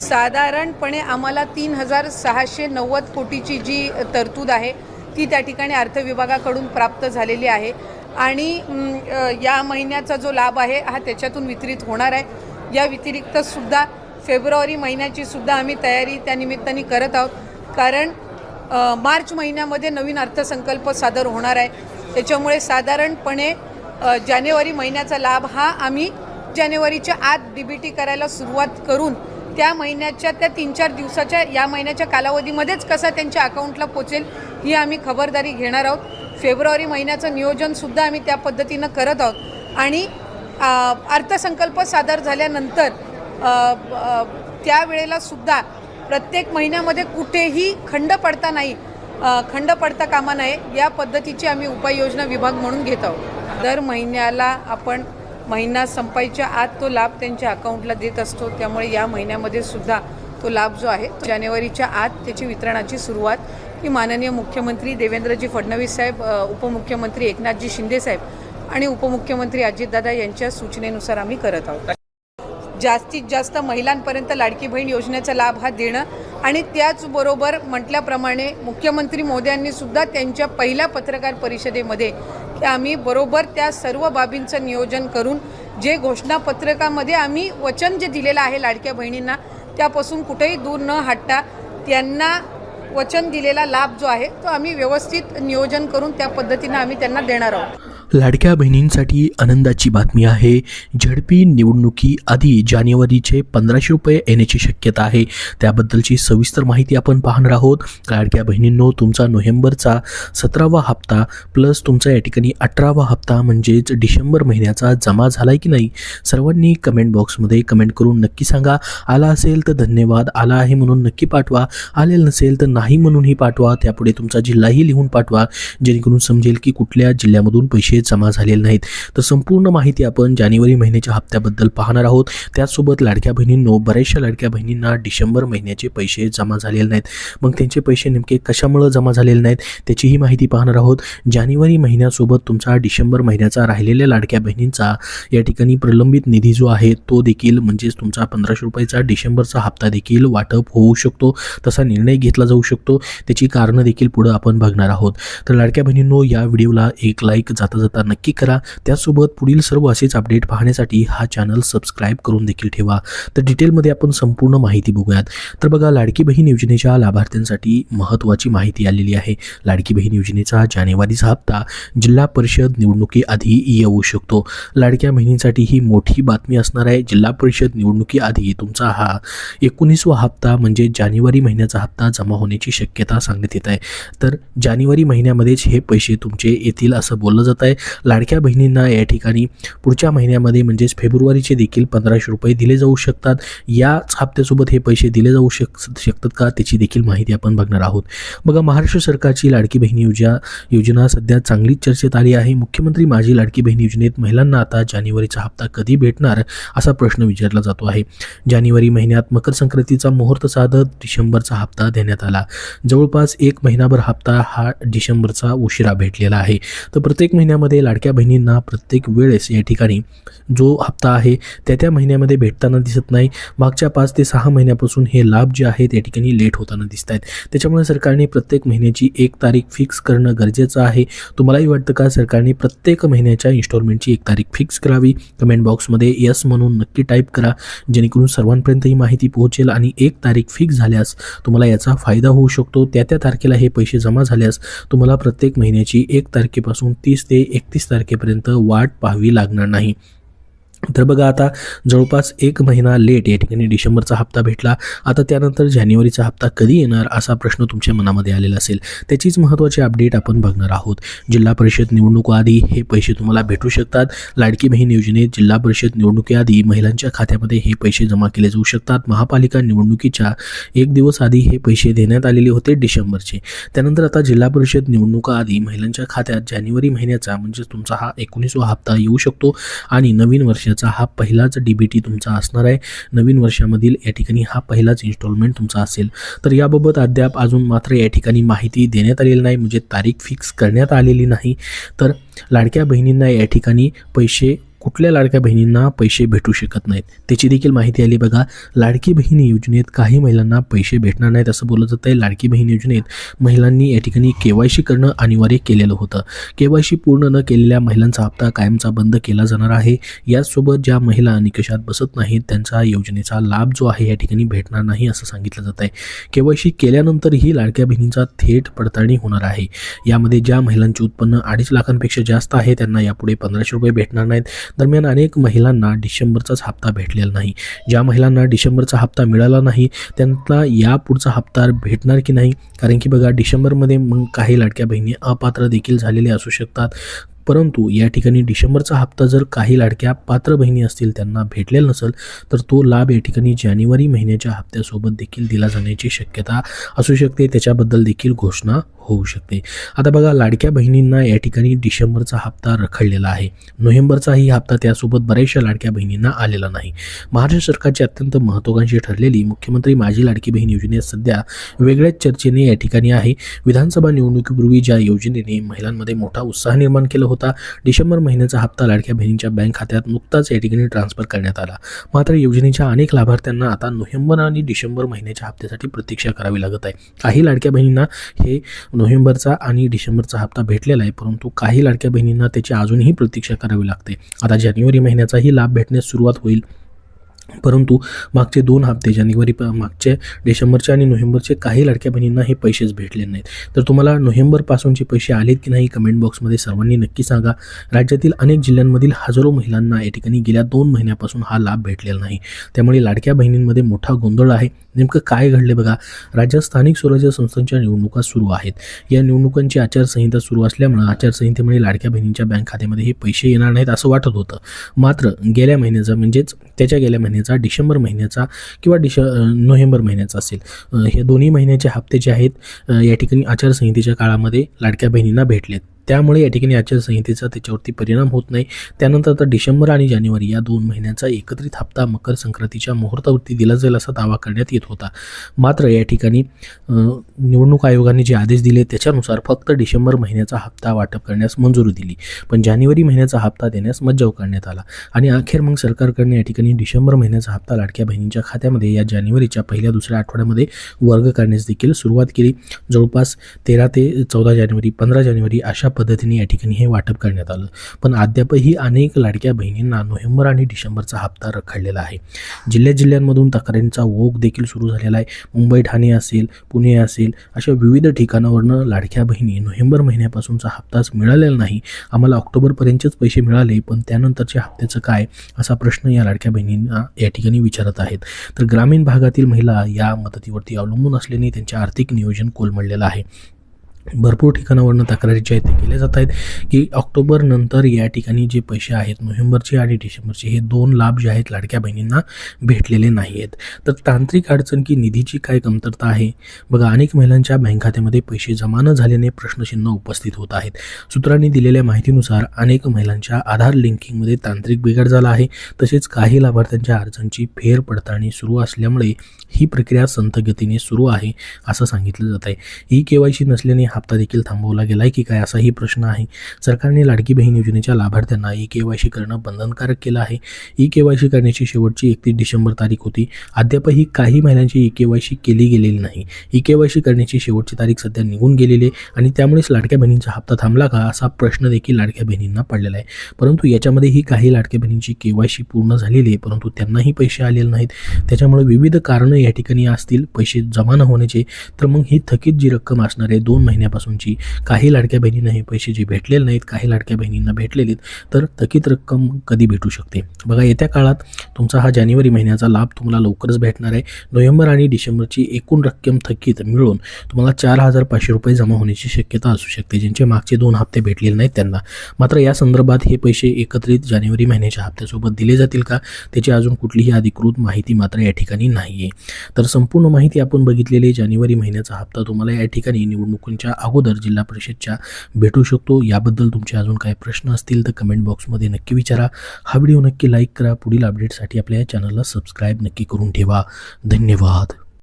साधारणपणे आम्हाला 3,690 कोटीची जी तरतूद आहे ती त्या ठिकाणी अर्थ विभागाकडून प्राप्त झालेली आहे आणि या महिन्याचा जो लाभ आहे हा त्याच्यातून वितरित होणार आहे. या व्यतिरिक्त सुद्धा फेब्रुवारी महिन्याची सुद्धा आम्ही तयारी त्या निमित्ताने करत आहोत, कारण मार्च महिन्यामध्ये नवीन अर्थसंकल्प सादर होणार आहे. त्याच्यामुळे साधारणपणे जानेवारी महिन्याचा लाभ हा आम्ही जानेवारीच्या आत DBT करायला सुरुवात करून त्या महिन्याच्या त्या 3-4 दिवसाच्या या महिन्याच्या कालावधीमध्येच कसा त्यांच्या अकाउंटला पोचेल ही आम्ही खबरदारी घेणार आहोत. फेब्रुवारी महिन्याचं नियोजनसुद्धा आम्ही त्या पद्धतीनं करत आहोत आणि अर्थसंकल्प सादर झाल्यानंतर त्यावेळेला सुद्धा प्रत्येक महिन्यामध्ये कुठेही खंड पडता कामा नये या पद्धतीची आम्ही उपाययोजना विभाग म्हणून घेत आहोत. दर महिन्याला आपण महिना संपायच्या आत तो लाभ त्यांच्या अकाउंटला देत असतो. त्यामुळे या महिन्यामध्ये सुद्धा तो लाभ जो आहे तो जानेवारीच्या आत त्याची वितरणाची सुरुवात ही माननीय मुख्यमंत्री देवेंद्रजी फडणवीस साहेब, उपमुख्यमंत्री एकनाथजी शिंदे साहेब आणि उपमुख्यमंत्री अजितदादा यांच्या सूचनेनुसार आम्ही करत आहोत. जास्तीत जास्त महिलांपर्यंत लाडकी बहीण योजनेचा लाभ हा देणं आणि त्याचबरोबर म्हटल्याप्रमाणे मुख्यमंत्री मोदयांनी सुद्धा त्यांच्या पहिल्या पत्रकार परिषदेमध्ये आम्ही बरोबर त्या सर्व बाबींचं नियोजन करून जे घोषणापत्रकामध्ये आम्ही वचन जे दिलेलं आहे लाडक्या बहिणींना त्यापासून कुठेही दूर न हटता त्यांना वचन दिलेला लाभ जो आहे तो आम्ही व्यवस्थित नियोजन करून त्या पद्धतीनं आम्ही त्यांना देणार आहोत. लाडक्या बहिणींसाठी आनंदाची बातमी आहे. झडपी निवडणुकीआधी जानेवारीचे 1,500 रुपये येण्याची शक्यता आहे. त्याबद्दलची सविस्तर माहिती आपण पाहणार आहोत. लाडक्या बहिणींनो, तुमचा नोव्हेंबरचा 17वा हप्ता प्लस तुमचा या ठिकाणी 18वा हप्ता म्हणजेच डिसेंबर महिन्याचा जमा झाला आहे की नाही, सर्वांनी कमेंट बॉक्समध्ये कमेंट करून नक्की सांगा. आला असेल तर धन्यवाद, आला आहे म्हणून नक्की पाठवा, आलेलं नसेल तर नाही म्हणूनही पाठवा. त्यापुढे तुमचा जिल्हाही लिहून पाठवा, जेणेकरून समजेल की कुठल्या जिल्ह्यामधून पैसे जमा झालेले नाहीत. तर संपूर्ण माहिती आपण जानेवारी महिन्याच्या हप्त्याबद्दल पाहणार आहोत. त्याचसोबत लाडक्या बहिणींनो, बऱ्याचशा लाडक्या बहिणींना डिसेंबर महिन्याचे पैसे जमा झालेले नाहीत. मग त्यांचे पैसे नेमके कशामुळे जमा झालेले नाहीत त्याचीही माहिती पाहणार आहोत. जानेवारी महिन्यासोबत तुमचा डिसेंबर महिन्याचा राहिलेल्या लाडक्या बहिणींचा या ठिकाणी प्रलंबित निधी जो आहे तो देखील म्हणजेच तुमचा 1,500 रुपयाचा डिसेंबरचा हप्ता देखील वाटप होऊ शकतो. तसा निर्णय घेतला जाऊ शकतो. त्याची कारणं देखील पुढे आपण बघणार आहोत. तर लाडक्या बहिणींनो, या व्हिडिओला एक लाईक जाता नक्की करा. त्यासोबत पुढील सर्व असेच अपडेट पाहण्यासाठी हा चॅनल सबस्क्राईब करून देखील ठेवा. तर डिटेलमध्ये आपण संपूर्ण माहिती बघूयात. तर बघा, लाडकी बहीण योजनेच्या लाभार्थ्यांसाठी महत्त्वाची माहिती आलेली आहे. लाडकी बहीण योजनेचा जानेवारीचा हप्ता जिल्हा परिषद निवडणुकीआधी येऊ शकतो. लाडक्या बहिणींसाठी ही मोठी बातमी असणार आहे. जिल्हा परिषद निवडणुकीआधी तुमचा हा 19वा हप्ता म्हणजे जानेवारी महिन्याचा हप्ता जमा होण्याची शक्यता सांगण्यात येत आहे. तर जानेवारी महिन्यामध्येच हे पैसे तुमचे येतील असं बोललं जात आहे. लाडक्या बहिणींना या ठिकाणी पुढच्या महिन्यामध्ये म्हणजेच फेब्रुवारीचे देखील 1,500 रुपये दिले जाऊ शकतात. याच हप्त्यासोबत हे पैसे दिले जाऊ शकतात का त्याची देखील माहिती आपण बघणार आहोत. बघा, महाराष्ट्र सरकारची लाडकी बहीण योजना सध्या चांगलीच चर्चेत आली आहे. मुख्यमंत्री माझी लाडकी बहीण योजनेत महिलांना आता जानेवारीचा हप्ता कधी भेटणार असा प्रश्न विचारला जातो आहे. जानेवारी महिन्यात मकर संक्रांतीचा मुहूर्त साधत डिसेंबरचा हप्ता देण्यात आला. जवळपास 1 महिनाभर हप्ता हा डिसेंबरचा उशिरा भेटलेला आहे. तर प्रत्येक महिन्यामध्ये लाडक्या बहिणींना प्रत्येक वेळेस या ठिकाणी जो हप्ता आहे त्या महिन्यामध्ये भेटताना दिसत नाही. मागच्या 5 ते 6 महिन्यापासून हे लाभ जे आहेत या ठिकाणी लेट होताना दिसत आहेत. त्याच्यामुळे सरकारने प्रत्येक महिन्याची 1 तारीख फिक्स करणं गरजेचं आहे. तुम्हालाही वाटतं का सरकारने प्रत्येक महिन्याच्या इन्स्टॉलमेंटची 1 तारीख फिक्स करावी? कमेंट बॉक्समध्ये यस म्हणून नक्की टाईप करा, जेणेकरून सर्वांपर्यंत ही माहिती पोहोचेल आणि 1 तारीख फिक्स झाल्यास तुम्हाला याचा फायदा होऊ शकतो. त्या तारखेला हे पैसे जमा झाल्यास तुम्हाला प्रत्येक महिन्याची 1 तारखेपासून 30 ते 31 तारखेपर्यंत वाट पाहावी लागणार नाही. तर बघा, आता जवळपास 1 महिना लेट या ठिकाणी डिसेंबरचा हप्ता भेटला. आता त्यानंतर जानेवारीचा हप्ता कधी येणार असा प्रश्न तुमच्या मनामध्ये आलेला असेल. त्याचीच महत्त्वाची अपडेट आपण बघणार आहोत. जिल्हा परिषद निवडणुकीआधी हे पैसे तुम्हाला भेटू शकतात. लाडकी बहीण योजनेत जिल्हा परिषद निवडणुकीआधी महिलांच्या खात्यामध्ये हे पैसे जमा केले जाऊ शकतात. महापालिका निवडणुकीच्या 1 दिवस आधी हे पैसे देण्यात आलेले होते डिसेंबरचे. त्यानंतर आता जिल्हा परिषद निवडणुकीआधी महिलांच्या खात्यात जानेवारी महिन्याचा म्हणजे तुमचा हा 19वा हप्ता येऊ शकतो आणि नवीन वर्षाचा हा पहिलाच DBT तुमचा असणार आहे. नवीन वर्षामधील या ठिकाणी हा पहिलाच इन्स्टॉलमेंट तुमचा असेल. तर याबाबत अद्याप अजून मात्र या ठिकाणी माहिती देण्यात आलेली नाही, म्हणजे तारीख फिक्स करण्यात आलेली नाही. तर लाडक्या बहिणींना या ठिकाणी पैसे कुठल्या लाडक्या बहिणींना पैसे भेटू शकत नाहीत त्याची देखील माहिती आली बघा. लाडकी बहीण योजनेत काही महिलांना पैसे भेटणार नाहीत असं बोललं जात आहे. लाडकी बहीण योजनेत महिलांनी या ठिकाणी KYC करणं अनिवार्य केलेलं होतं. KYC पूर्ण न केलेल्या महिलांचा हप्ता कायमचा बंद केला जाणार आहे. याचसोबत ज्या महिला निकषात बसत नाहीत त्यांचा योजनेचा लाभ जो आहे या ठिकाणी भेटणार नाही असं सांगितलं जात आहे. KYC केल्यानंतरही लाडक्या बहिणींचा थेट पडताळणी होणार आहे. यामध्ये ज्या महिलांचे उत्पन्न 2.5 लाखांपेक्षा जास्त आहे त्यांना यापुढे 1500 रुपये भेटणार नाहीत. दरम्यान अनेक महिलांना डिसेंबरचाच हप्ता भेटलेला नाही. ज्या महिलांना डिसेंबरचा हप्ता मिळाला नाही त्यांना यापुढचा हप्ता भेटणार की नाही, कारण की बघा डिसेंबरमध्ये मग काही लाडक्या बहिणी अपात्र देखील झालेले असू शकतात. परंतु या ठिकाणी डिसेंबरचा हप्ता जर काही लाडक्या पात्र बहिणी असतील त्यांना भेटलेला नसेल तर तो लाभ या ठिकाणी जानेवारी महिन्याच्या हप्त्यासोबत देखील दिला जाण्याची शक्यता असू शकते. त्याच्याबद्दल देखील घोषणा होऊ शकते. आता बघा लाडक्या बहिणींना या ठिकाणी डिसेंबरचा हप्ता रखडलेला आहे. नोव्हेंबरचाही हप्ता त्यासोबत बऱ्याचशा लाडक्या बहिणींना आलेला नाही. महाराष्ट्र सरकारची अत्यंत महत्त्वाकांक्षी ठरलेली मुख्यमंत्री माझी लाडकी बहीण योजनेत सध्या वेगळ्याच चर्चेने या ठिकाणी आहे. विधानसभा निवडणुकीपूर्वी ज्या योजनेने महिलांमध्ये मोठा उत्साह निर्माण केला होता, डिसेंबर महिन्याचा हप्ता लाडक्या बहिणींच्या बँक खात्यात नुकताच या ठिकाणी ट्रान्सफर करण्यात आला. मात्र योजनेच्या अनेक लाभार्थ्यांना आता नोव्हेंबर आणि डिसेंबर महिन्याच्या हप्त्यासाठी प्रतीक्षा करावी लागत आहे. काही लाडक्या बहिणींना हे नोव्हेंबरचा आणि डिसेंबरचा हप्ता भेटलेला आहे, परंतु काही लाडक्या बहिणींना त्याची अजूनही प्रतीक्षा करावी लागते. आता जानेवारी महिन्याचाही लाभ भेटण्यास सुरुवात होईल, परंतु मागचे 2 हप्ते मागचे डिसेंबरचे आणि नोव्हेंबरचे काही लाडक्या बहिणींना हे पैसेच भेटले नाहीत. तर तुम्हाला नोव्हेंबरपासूनचे पैसे आलेत की नाही कमेंट बॉक्समध्ये सर्वांनी नक्की सांगा. राज्यातील अनेक जिल्ह्यांमधील हजारो महिलांना या ठिकाणी गेल्या 2 महिन्यापासून हा लाभ भेटलेला नाही. त्यामुळे लाडक्या बहिणींमध्ये मोठा गोंधळ आहे. नेमकं काय घडले बघा. राज्यात स्थानिक स्वराज्य संस्थांच्या निवडणुका सुरू आहेत. या निवडणुकांची आचारसंहिता सुरू असल्यामुळे आचारसंहितेमुळे लाडक्या बहिणींच्या बँक खात्यामध्ये हे पैसे येणार नाहीत असं वाटत होतं. मात्र गेल्या महिन्याचा म्हणजेच त्याच्या गेल्या महिन्याचा डिसेंबर महिन्याचा किंवा नोव्हेंबर महिन्याचा असेल, हे दोन्ही महिन्याचे हप्ते जे आहेत या ठिकाणी आचारसंहितेच्या काळामध्ये लाडक्या बहिणींना भेटलेत. त्यामुळे या ठिकाणी आचारसंहितेचा त्याच्यावरती परिणाम होत नाही. त्यानंतर आता डिसेंबर आणि जानेवारी या 2 महिन्यांचा एकत्रित हप्ता मकर संक्रांतीच्या मुहूर्तावरती दिला जाईल असा दावा करण्यात येत होता. मात्र या ठिकाणी निवडणूक आयोगाने जे आदेश दिले त्याच्यानुसार फक्त डिसेंबर महिन्याचा हप्ता वाटप करण्यास मंजुरी दिली, पण जानेवारी महिन्याचा हप्ता देण्यास मज्जाव करण्यात आला. आणि अखेर मग सरकारकडे या ठिकाणी डिसेंबर महिन्याचा हप्ता लाडक्या बहिणींच्या खात्यामध्ये या जानेवारीच्या पहिल्या दुसऱ्या आठवड्यामध्ये वर्ग करण्यास देखील सुरुवात केली. जवळपास 13 ते 14 जानेवारी 15 जानेवारी अशा पद्धतीने या ठिकाणी हे वाटप करण्यात आलं. पण अद्यापही अनेक लाडक्या बहिणींना नोव्हेंबर आणि डिसेंबरचा हप्ता रखडलेला आहे. जिल्ह्यांमधून तक्रारींचा ओघ देखील सुरू झालेला आहे. मुंबई, ठाणे असेल, पुणे असेल, अशा विविध ठिकाणावरनं लाडक्या बहिणी नोव्हेंबर महिन्यापासूनचा हप्ताच मिळालेला नाही, आम्हाला ऑक्टोबरपर्यंतचेच पैसे मिळाले पण त्यानंतरच्या हप्त्याचं काय असा प्रश्न या लाडक्या बहिणींना या ठिकाणी विचारत आहेत. तर ग्रामीण भागातील महिला या मदतीवरती अवलंबून असल्याने त्यांचे आर्थिक नियोजन कोलमडलेलं आहे. भरपूर ठिकाणावरून तक्रारी ज्या आहेत ते केल्या जात आहेत की ऑक्टोबर नंतर या ठिकाणी जे पैसे आहेत नोव्हेंबरचे आणि डिसेंबरचे हे 2 लाभ जे आहेत लाडक्या बहिणींना भेटलेले नाही आहेत. तर तांत्रिक अडचण की निधीची काय कमतरता आहे बघा. अनेक महिलांच्या बँक खात्यामध्ये पैसे जमा न झाल्याने प्रश्नचिन्ह उपस्थित होत आहेत. सूत्रांनी दिलेल्या माहितीनुसार अनेक महिलांच्या आधार लिंकिंगमध्ये तांत्रिक बिघाड झाला आहे. तसेच काही लाभार्थ्यांच्या अर्जांची फेरपडताळणी सुरू असल्यामुळे ही प्रक्रिया संथ गतीने सुरू आहे असं सांगितलं जात आहे. KYC नसल्याने हप्ता देखील थांबवला गेलाय की काय असाही प्रश्न आहे. सरकारने लाडकी बहीण योजनेच्या लाभार्थ्यांना KYC करणं बंधनकारक केलं आहे. KYC करण्याची शेवटची 31 डिसेंबर तारीख होती. अद्यापही काही महिलांची KYC केली गेलेली नाही. KYC करण्याची शेवटची तारीख सध्या निघून गेलेली आहे आणि त्यामुळेच लाडक्या बहिणींचा हप्ता थांबला का असा प्रश्न देखील लाडक्या बहिणींना पडलेला आहे. परंतु याच्यामध्येही काही लाडक्या बहिणींची KYC पूर्ण झालेली आहे परंतु त्यांनाही पैसे आलेले नाहीत. त्याच्यामुळे विविध कारणं या ठिकाणी असतील पैसे जमा न होण्याचे. तर मग ही थकीत जी रक्कम असणार आहे 2 महिन्यापासूनची, काही लाडक्या बहिणींना हे पैसे जे भेटलेले नाहीत, काही लाडक्या बहिणींना भेटलेले, तर थकीत रक्कम कधी भेटू शकते बघा. येत्या काळात तुमचा हा जानेवारी महिन्याचा लाभ तुम्हाला लवकरच भेटणार आहे. नोव्हेंबर आणि डिसेंबरची एकूण रक्कम थकीत मिळून तुम्हाला 4,500 रुपये जमा होण्याची शक्यता असू शकते, ज्यांचे मागचे 2 हप्ते भेटलेले नाहीत त्यांना. मात्र या संदर्भात हे पैसे एकत्रित जानेवारी महिन्याच्या हप्त्यासोबत दिले जातील का त्याची अजून कुठलीही अधिकृत माहिती मात्र या ठिकाणी नाही आहे. तर संपूर्ण माहिती आपण बघितलेली. जानेवारी महिन्याचा हप्ता तुम्हाला या ठिकाणी निवडणुकीच्या अगोदर जिल्हा परिषदच्या भेटू शकतो. याबद्दल तुमचे अजून काही प्रश्न असतील तर कमेंट बॉक्समध्ये नक्की विचारा. हा व्हिडिओ नक्की लाईक करा. पुढील अपडेटसाठी आपल्या या चॅनलला सबस्क्राईब नक्की करून ठेवा. धन्यवाद.